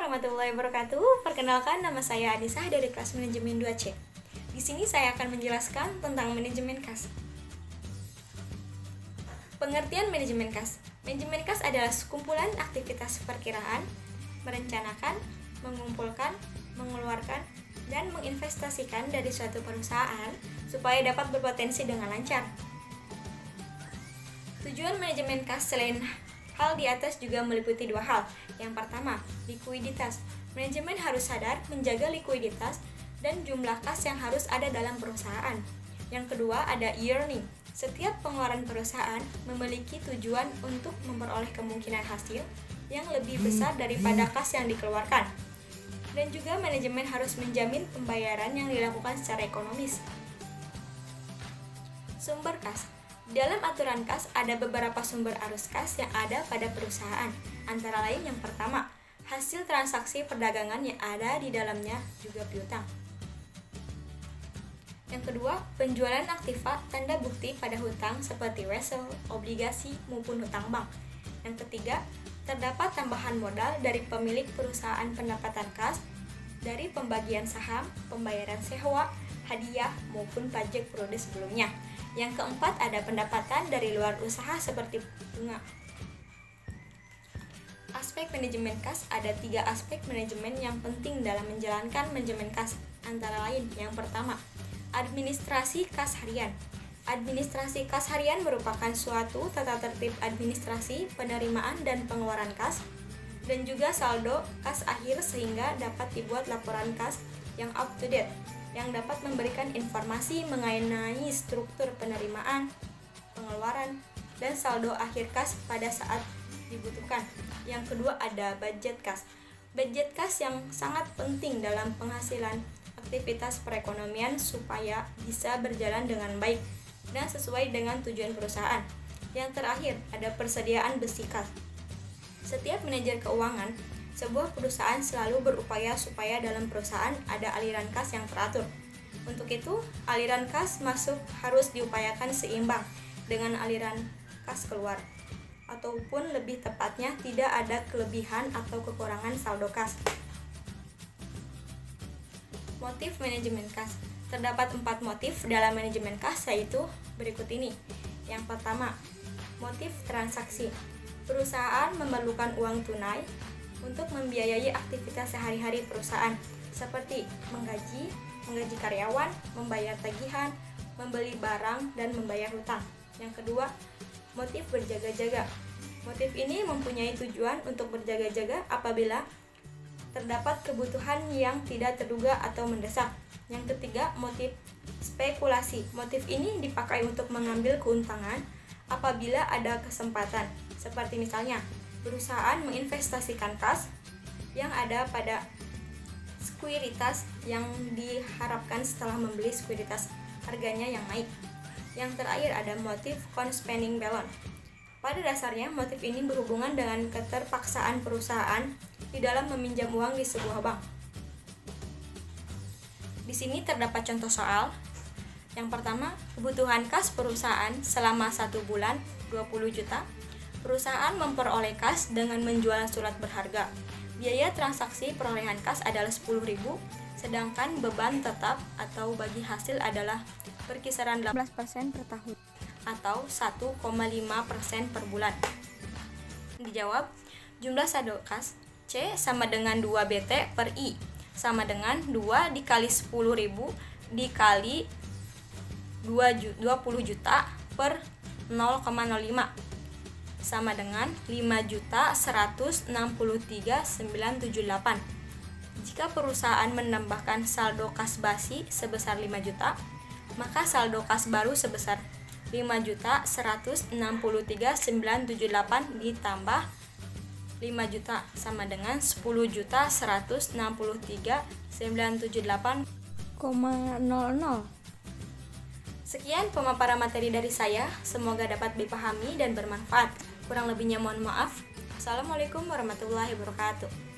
warahmatullahi wabarakatuh. Perkenalkan, nama saya Anissa dari kelas manajemen 2C. Di sini saya akan menjelaskan tentang manajemen kas. Pengertian manajemen kas. Manajemen kas adalah sekumpulan aktivitas perkiraan, merencanakan, mengumpulkan, mengeluarkan, dan menginvestasikan dari suatu perusahaan supaya dapat berpotensi dengan lancar. Tujuan manajemen kas selain hal di atas juga meliputi dua hal. Yang pertama, likuiditas. Manajemen harus sadar menjaga likuiditas dan jumlah kas yang harus ada dalam perusahaan. Yang kedua, ada earning. Setiap pengeluaran perusahaan memiliki tujuan untuk memperoleh kemungkinan hasil yang lebih besar daripada kas yang dikeluarkan. Dan juga manajemen harus menjamin pembayaran yang dilakukan secara ekonomis. Sumber kas. Dalam aturan kas ada beberapa sumber arus kas yang ada pada perusahaan. Antara lain yang pertama, hasil transaksi perdagangan yang ada di dalamnya juga piutang. Yang kedua, penjualan aktiva tanda bukti pada hutang seperti wesel, obligasi, maupun hutang bank. Yang ketiga, terdapat tambahan modal dari pemilik perusahaan pendapatan kas dari pembagian saham, pembayaran sewa, hadiah, maupun pajak periode sebelumnya. Yang keempat, ada pendapatan dari luar usaha seperti bunga. Aspek manajemen kas. Ada 3 aspek manajemen yang penting dalam menjalankan manajemen kas. Antara lain, yang pertama, administrasi kas harian. Administrasi kas harian merupakan suatu tata tertib administrasi, penerimaan dan pengeluaran kas, dan juga saldo kas akhir sehingga dapat dibuat laporan kas yang up to date, yang dapat memberikan informasi mengenai struktur penerimaan, pengeluaran, dan saldo akhir kas pada saat dibutuhkan. Yang kedua, ada budget kas. Budget kas yang sangat penting dalam penghasilan aktivitas perekonomian supaya bisa berjalan dengan baik dan sesuai dengan tujuan perusahaan. Yang terakhir, ada persediaan besi kas. Setiap manajer keuangan sebuah perusahaan selalu berupaya supaya dalam perusahaan ada aliran kas yang teratur. Untuk itu, aliran kas masuk harus diupayakan seimbang dengan aliran kas keluar, ataupun lebih tepatnya tidak ada kelebihan atau kekurangan saldo kas. Motif manajemen kas. Terdapat 4 motif dalam manajemen kas, yaitu berikut ini. Yang pertama, motif transaksi. Perusahaan memerlukan uang tunai untuk membiayai aktivitas sehari-hari perusahaan seperti menggaji karyawan, membayar tagihan, membeli barang, dan membayar hutang. Yang kedua, motif berjaga-jaga. Motif ini mempunyai tujuan untuk berjaga-jaga apabila terdapat kebutuhan yang tidak terduga atau mendesak. Yang ketiga, motif spekulasi. Motif ini dipakai untuk mengambil keuntungan apabila ada kesempatan, seperti misalnya perusahaan menginvestasikan kas yang ada pada sekuritas yang diharapkan setelah membeli sekuritas harganya yang naik. Yang terakhir, ada motif conspending balance. Pada dasarnya, motif ini berhubungan dengan keterpaksaan perusahaan di dalam meminjam uang di sebuah bank. Di sini terdapat contoh soal. Yang pertama, kebutuhan kas perusahaan selama 1 bulan 20 juta. Perusahaan memperoleh kas dengan menjual surat berharga. Biaya transaksi perolehan kas adalah 10.000, sedangkan beban tetap atau bagi hasil adalah berkisaran 18% per tahun atau 1,5% per bulan. Dijawab, jumlah saldo kas C sama dengan 2BT per I sama dengan 2 dikali 10.000 dikali 20 juta per 0,05 sama dengan 5.163.978. Jika perusahaan menambahkan saldo kas basi sebesar 5 juta, maka saldo kas baru sebesar 5.163.978 ditambah 5 juta sama dengan 10.163.978,00. Sekian pemaparan materi dari saya, semoga dapat dipahami dan bermanfaat. Kurang lebihnya mohon maaf. Assalamualaikum warahmatullahi wabarakatuh.